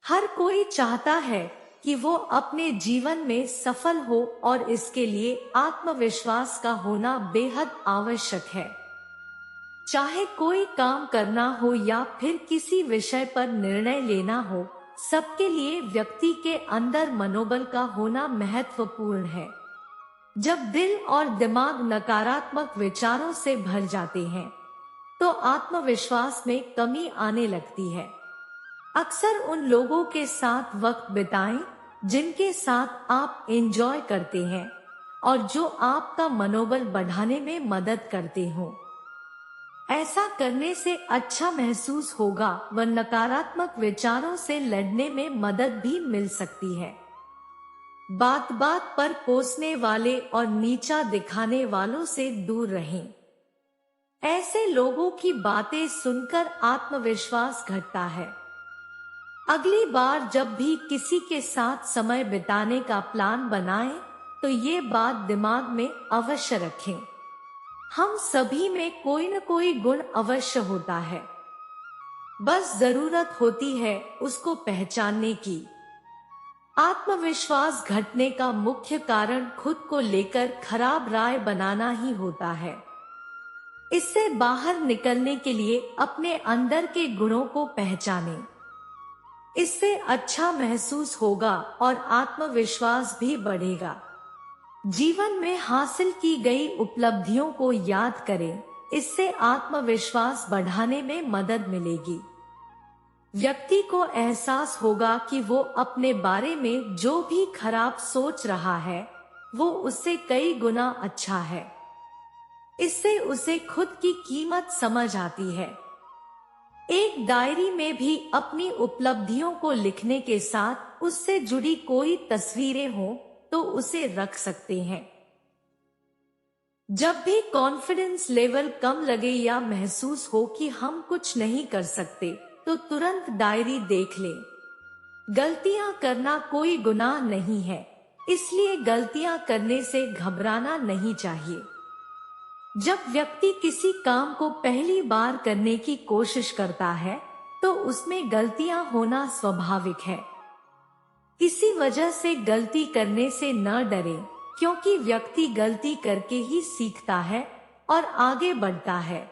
हर कोई चाहता है कि वो अपने जीवन में सफल हो और इसके लिए आत्मविश्वास का होना बेहद आवश्यक है। चाहे कोई काम करना हो या फिर किसी विषय पर निर्णय लेना हो, सबके लिए व्यक्ति के अंदर मनोबल का होना महत्वपूर्ण है। जब दिल और दिमाग नकारात्मक विचारों से भर जाते हैं, तो आत्मविश्वास में कमी आने लगती है। अक्सर उन लोगों के साथ वक्त बिताएं जिनके साथ आप एंजॉय करते हैं और जो आपका मनोबल बढ़ाने में मदद करते हो। ऐसा करने से अच्छा महसूस होगा व नकारात्मक विचारों से लड़ने में मदद भी मिल सकती है। बात बात पर कोसने वाले और नीचा दिखाने वालों से दूर रहें। ऐसे लोगों की बातें सुनकर आत्मविश्वास घटता है। अगली बार जब भी किसी के साथ समय बिताने का प्लान बनाएं, तो ये बात दिमाग में अवश्य रखें। हम सभी में कोई न कोई गुण अवश्य होता है, बस जरूरत होती है उसको पहचानने की। आत्मविश्वास घटने का मुख्य कारण खुद को लेकर खराब राय बनाना ही होता है। इससे बाहर निकलने के लिए अपने अंदर के गुणों को पहचानें। इससे अच्छा महसूस होगा और आत्मविश्वास भी बढ़ेगा। जीवन में हासिल की गई उपलब्धियों को याद करें, इससे आत्मविश्वास बढ़ाने में मदद मिलेगी। व्यक्ति को एहसास होगा कि वो अपने बारे में जो भी खराब सोच रहा है, वो उससे कई गुना अच्छा है। इससे उसे खुद की कीमत समझ आती है। एक डायरी में भी अपनी उपलब्धियों को लिखने के साथ उससे जुड़ी कोई तस्वीरें हों तो उसे रख सकते हैं। जब भी कॉन्फिडेंस लेवल कम लगे या महसूस हो कि हम कुछ नहीं कर सकते, तो तुरंत डायरी देख लें। गलतियां करना कोई गुनाह नहीं है, इसलिए गलतियां करने से घबराना नहीं चाहिए। जब व्यक्ति किसी काम को पहली बार करने की कोशिश करता है, तो उसमें गलतियां होना स्वाभाविक है। इसी वजह से गलती करने से न डरें, क्योंकि व्यक्ति गलती करके ही सीखता है और आगे बढ़ता है।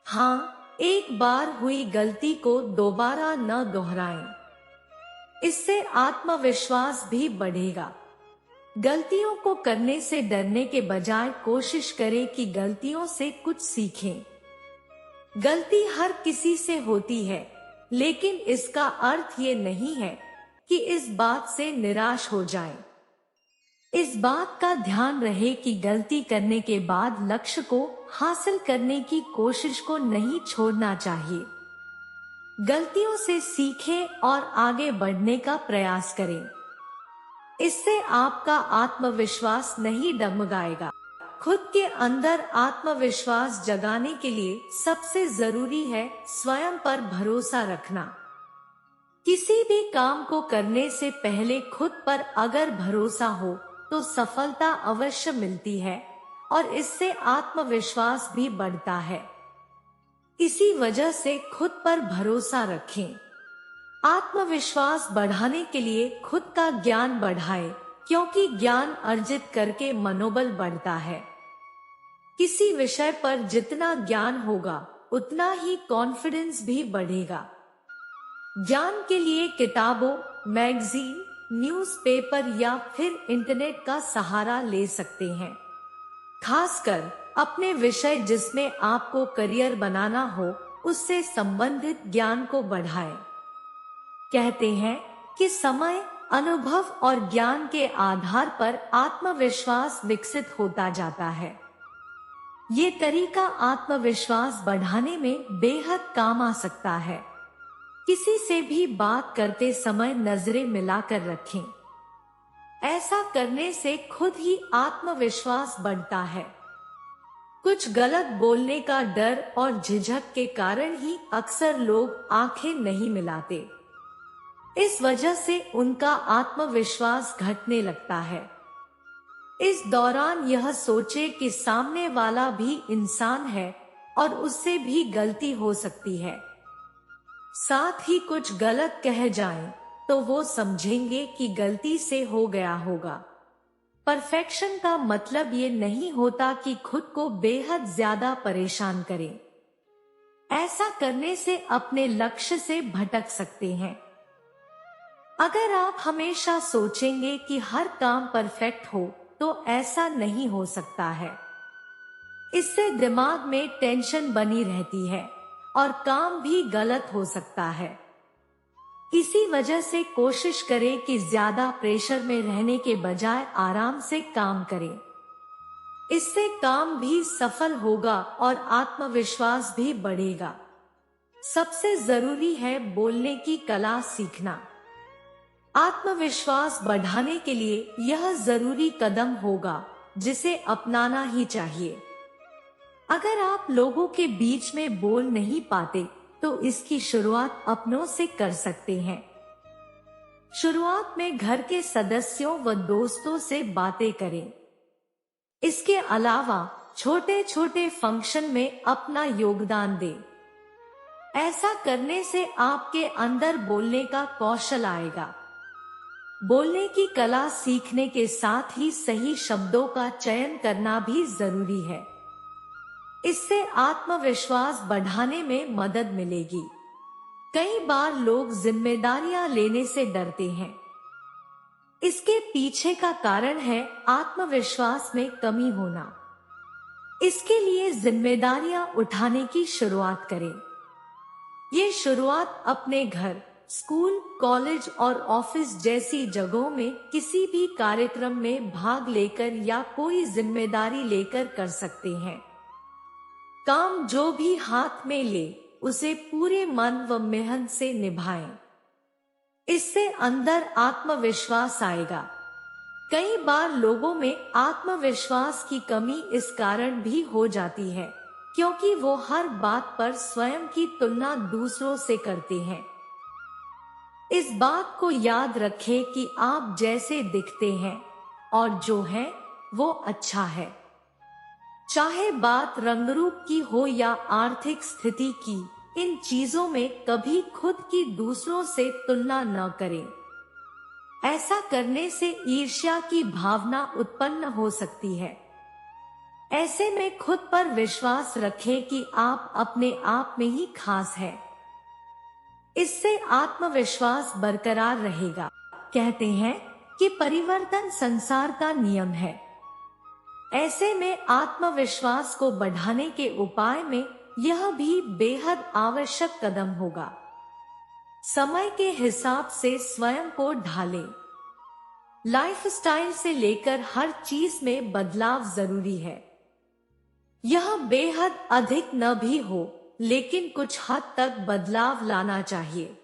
हाँ, एक बार हुई गलती को दोबारा न दोहराएं। इससे आत्मविश्वास भी बढ़ेगा। गलतियों को करने से डरने के बजाय कोशिश करें कि गलतियों से कुछ सीखें। गलती हर किसी से होती है, लेकिन इसका अर्थ ये नहीं है कि इस बात से निराश हो जाएं। इस बात का ध्यान रहे कि गलती करने के बाद लक्ष्य को हासिल करने की कोशिश को नहीं छोड़ना चाहिए। गलतियों से सीखें और आगे बढ़ने का प्रयास करें। इससे आपका आत्मविश्वास नहीं डगमगाएगा। खुद के अंदर आत्मविश्वास जगाने के लिए सबसे जरूरी है स्वयं पर भरोसा रखना। किसी भी काम को करने से पहले खुद पर अगर भरोसा हो तो सफलता अवश्य मिलती है और इससे आत्मविश्वास भी बढ़ता है। इसी वजह से खुद पर भरोसा रखें। आत्मविश्वास बढ़ाने के लिए खुद का ज्ञान बढ़ाएं, क्योंकि ज्ञान अर्जित करके मनोबल बढ़ता है। किसी विषय पर जितना ज्ञान होगा, उतना ही कॉन्फिडेंस भी बढ़ेगा। ज्ञान के लिए किताबों, मैगजीन, न्यूज़पेपर या फिर इंटरनेट का सहारा ले सकते हैं। खासकर अपने विषय जिसमें आपको करियर बनाना हो, उससे संबंधित ज्ञान को बढ़ाएं। कहते हैं कि समय, अनुभव और ज्ञान के आधार पर आत्मविश्वास विकसित होता जाता है। ये तरीका आत्मविश्वास बढ़ाने में बेहद काम आ सकता है। किसी से भी बात करते समय नजरें मिलाकर रखें। ऐसा करने से खुद ही आत्मविश्वास बढ़ता है। कुछ गलत बोलने का डर और झिझक के कारण ही अक्सर लोग आंखें नहीं मिलाते। इस वजह से उनका आत्मविश्वास घटने लगता है। इस दौरान यह सोचे कि सामने वाला भी इंसान है और उससे भी गलती हो सकती है। साथ ही कुछ गलत कह जाएं, तो वो समझेंगे कि गलती से हो गया होगा। परफेक्शन का मतलब ये नहीं होता कि खुद को बेहद ज्यादा परेशान करें। ऐसा करने से अपने लक्ष्य से भटक सकते हैं। अगर आप हमेशा सोचेंगे कि हर काम परफेक्ट हो, तो ऐसा नहीं हो सकता है। इससे दिमाग में टेंशन बनी रहती है और काम भी गलत हो सकता है। इसी वजह से कोशिश करें कि ज्यादा प्रेशर में रहने के बजाय आराम से काम करें। इससे काम भी सफल होगा और आत्मविश्वास भी बढ़ेगा। सबसे जरूरी है बोलने की कला सीखना। आत्मविश्वास बढ़ाने के लिए यह जरूरी कदम होगा जिसे अपनाना ही चाहिए। अगर आप लोगों के बीच में बोल नहीं पाते, तो इसकी शुरुआत अपनों से कर सकते हैं। शुरुआत में घर के सदस्यों व दोस्तों से बातें करें। इसके अलावा छोटे छोटे फंक्शन में अपना योगदान दें। ऐसा करने से आपके अंदर बोलने का कौशल आएगा। बोलने की कला सीखने के साथ ही सही शब्दों का चयन करना भी जरूरी है। इससे आत्मविश्वास बढ़ाने में मदद मिलेगी। कई बार लोग जिम्मेदारियां लेने से डरते हैं। इसके पीछे का कारण है आत्मविश्वास में कमी होना। इसके लिए जिम्मेदारियां उठाने की शुरुआत करें। ये शुरुआत अपने घर, स्कूल, कॉलेज और ऑफिस जैसी जगहों में किसी भी कार्यक्रम में भाग लेकर या कोई जिम्मेदारी लेकर कर सकते हैं। काम जो भी हाथ में ले, उसे पूरे मन व मेहनत से निभाएं। इससे अंदर आत्मविश्वास आएगा। कई बार लोगों में आत्मविश्वास की कमी इस कारण भी हो जाती है क्योंकि वो हर बात पर स्वयं की तुलना दूसरों से करते हैं। इस बात को याद रखें कि आप जैसे दिखते हैं और जो है वो अच्छा है। चाहे बात रंगरूप की हो या आर्थिक स्थिति की, इन चीजों में कभी खुद की दूसरों से तुलना न करें। ऐसा करने से ईर्ष्या की भावना उत्पन्न हो सकती है। ऐसे में खुद पर विश्वास रखें कि आप अपने आप में ही खास हैं। इससे आत्मविश्वास बरकरार रहेगा। कहते हैं कि परिवर्तन संसार का नियम है। ऐसे में आत्मविश्वास को बढ़ाने के उपाय में यह भी बेहद आवश्यक कदम होगा। समय के हिसाब से स्वयं को ढालें। लाइफस्टाइल से लेकर हर चीज में बदलाव जरूरी है। यह बेहद अधिक न भी हो, लेकिन कुछ हद तक बदलाव लाना चाहिए।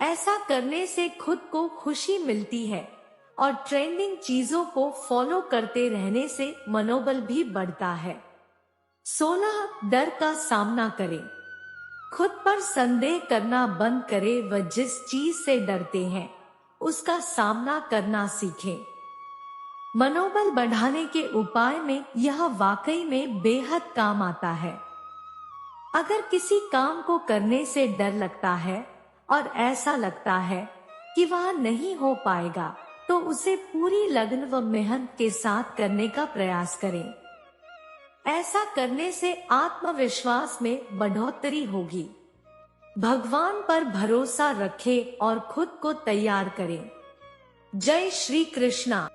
ऐसा करने से खुद को खुशी मिलती है और ट्रेंडिंग चीजों को फॉलो करते रहने से मनोबल भी बढ़ता है। 16 डर का सामना करें। खुद पर संदेह करना बंद करें व जिस चीज से डरते हैं उसका सामना करना सीखें। मनोबल बढ़ाने के उपाय में यह वाकई में बेहद काम आता है। अगर किसी काम को करने से डर लगता है और ऐसा लगता है कि वह नहीं हो पाएगा, तो उसे पूरी लगन व मेहनत के साथ करने का प्रयास करें। ऐसा करने से आत्मविश्वास में बढ़ोतरी होगी। भगवान पर भरोसा रखें और खुद को तैयार करें। जय श्री कृष्णा।